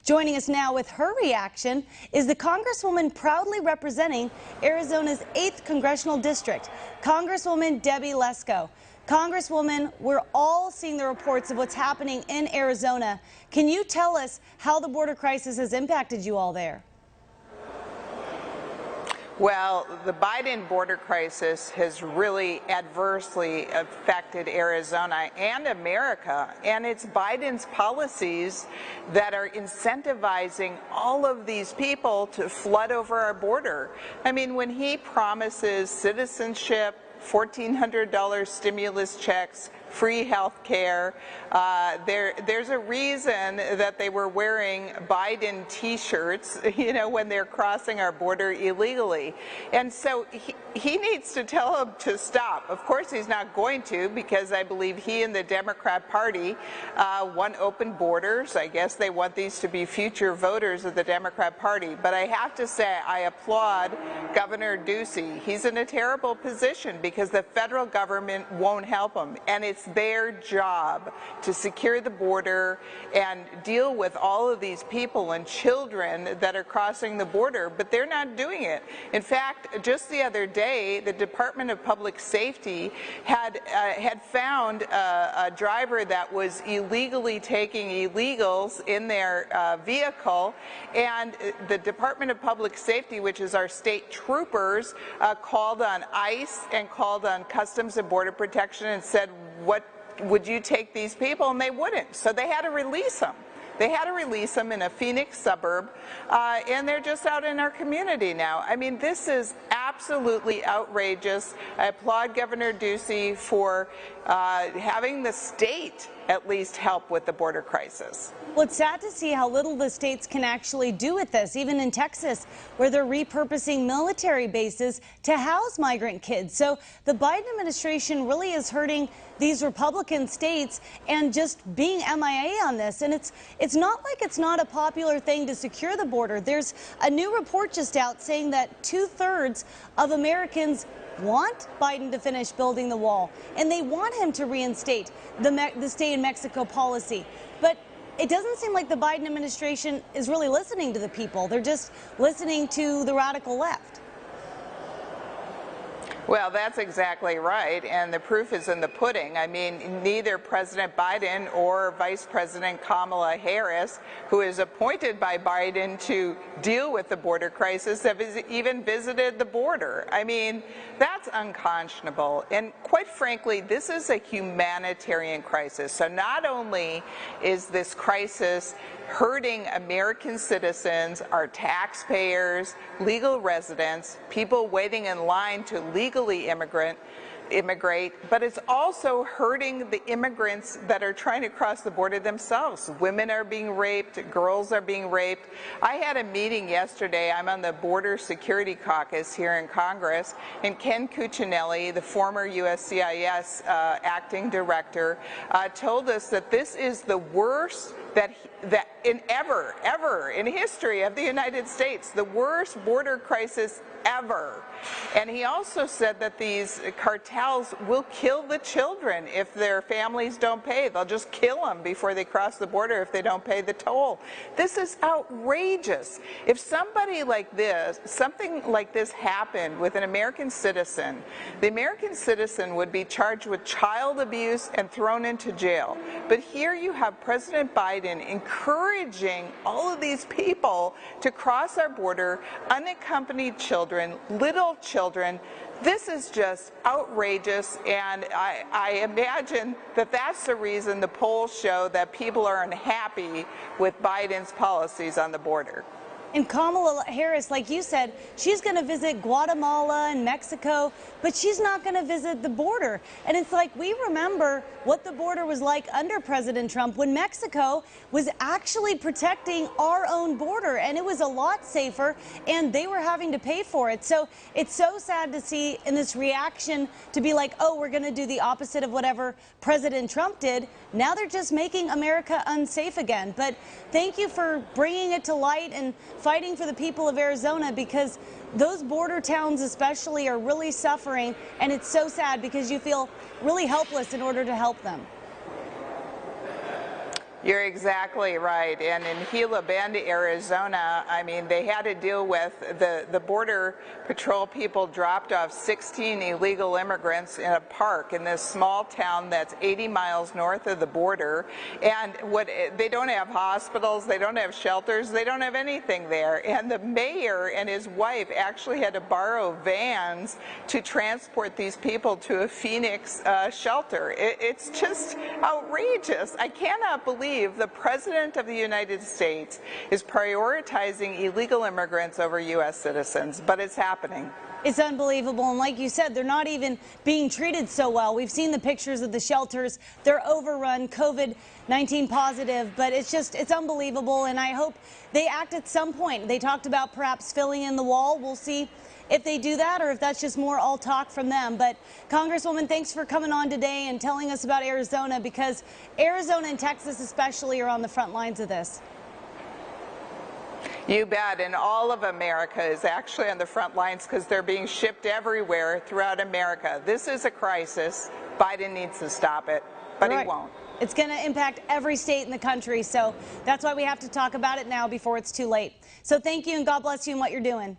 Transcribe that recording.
Joining us now with her reaction is the Congresswoman proudly representing Arizona's 8th Congressional District, Congresswoman Debbie Lesko. Congresswoman, we're all seeing the reports of what's happening in Arizona. Can you tell us how the border crisis has impacted you all there? Well, the Biden border crisis has really adversely affected Arizona and America, and it's Biden's policies that are incentivizing all of these people to flood over our border. I mean, when he promises citizenship, $1,400 stimulus checks, free health care. There's a reason that they were wearing Biden t-shirts, when they're crossing our border illegally. And so he needs to tell them to stop. Of course, he's not going to, because I believe he and the Democrat Party want open borders. I guess they want these to be future voters of the Democrat Party. But I have to say, I applaud Governor Ducey. He's in a terrible position because the federal government won't help him. And it's their job to secure the border and deal with all of these people and children that are crossing the border, but they're not doing it. In fact, just the other day, the Department of Public Safety had found a driver that was illegally taking illegals in their vehicle, and the Department of Public Safety, which is our state troopers, called on ICE and called on Customs and Border Protection and said, would you take these people? And they wouldn't. So they had to release them. They had to release them in a Phoenix suburb, and they're just out in our community now. I mean, this is absolutely outrageous. I applaud Governor Ducey for having the state at least help with the border crisis. Well, it's sad to see how little the states can actually do with this, even in Texas, where they're repurposing military bases to house migrant kids. So the Biden administration really is hurting these Republican states and just being MIA on this. And it's not like it's not a popular thing to secure the border. There's a new report just out saying that 2/3 of Americans want Biden to finish building the wall, and they want him to reinstate the stay in Mexico policy. But it doesn't seem like the Biden administration is really listening to the people. They're just listening to the radical left. Well, that's exactly right, and the proof is in the pudding. I mean, neither President Biden or Vice President Kamala Harris, who is appointed by Biden to deal with the border crisis, have even visited the border. I mean, that's unconscionable, and quite frankly, this is a humanitarian crisis. So not only is this crisis hurting American citizens, our taxpayers, legal residents, people waiting in line to legally immigrate, but it's also hurting the immigrants that are trying to cross the border themselves. Women are being raped, girls are being raped. I had a meeting yesterday. I'm on the Border Security Caucus here in Congress, and Ken Cuccinelli, the former USCIS acting director, told us that this is the worst that ever in history of the United States, the worst border crisis ever. And he also said that these cartels will kill the children if their families don't pay. They'll just kill them before they cross the border if they don't pay the toll. This is outrageous. If something like this happened with an American citizen, the American citizen would be charged with child abuse and thrown into jail. But here you have President Biden encouraging all of these people to cross our border, unaccompanied children, little children. This is just outrageous, and I imagine that that's the reason the polls show that people are unhappy with Biden's policies on the border. And Kamala Harris, like you said, she's going to visit Guatemala and Mexico, but she's not going to visit the border. And it's like, we remember what the border was like under President Trump when Mexico was actually protecting our own border, and it was a lot safer, and they were having to pay for it. So it's so sad to see in this reaction to be like, oh, we're going to do the opposite of whatever President Trump did. Now they're just making America unsafe again. But thank you for bringing it to light and fighting for the people of Arizona, because those border towns especially are really suffering, and it's so sad because you feel really helpless in order to help them. You're exactly right. And in Gila Bend, Arizona, I mean, they had to deal with the Border Patrol people dropped off 16 illegal immigrants in a park in this small town that's 80 miles north of the border. And they don't have hospitals, they don't have shelters, they don't have anything there. And the mayor and his wife actually had to borrow vans to transport these people to a Phoenix shelter. It's just outrageous. I cannot believe the President of the United States is prioritizing illegal immigrants over U.S. citizens, but it's happening. It's unbelievable, and like you said, they're not even being treated so well. We've seen the pictures of the shelters. They're overrun, COVID-19 positive, but it's unbelievable, and I hope they act at some point. They talked about perhaps filling in the wall. We'll see if they do that or if that's just more all talk from them. But Congresswoman, thanks for coming on today and telling us about Arizona, because Arizona and Texas especially are on the front lines of this. You bet, and all of America is actually on the front lines because they're being shipped everywhere throughout America. This is a crisis. Biden needs to stop it, but he won't. It's going to impact every state in the country, so that's why we have to talk about it now before it's too late. So thank you, and God bless you and what you're doing.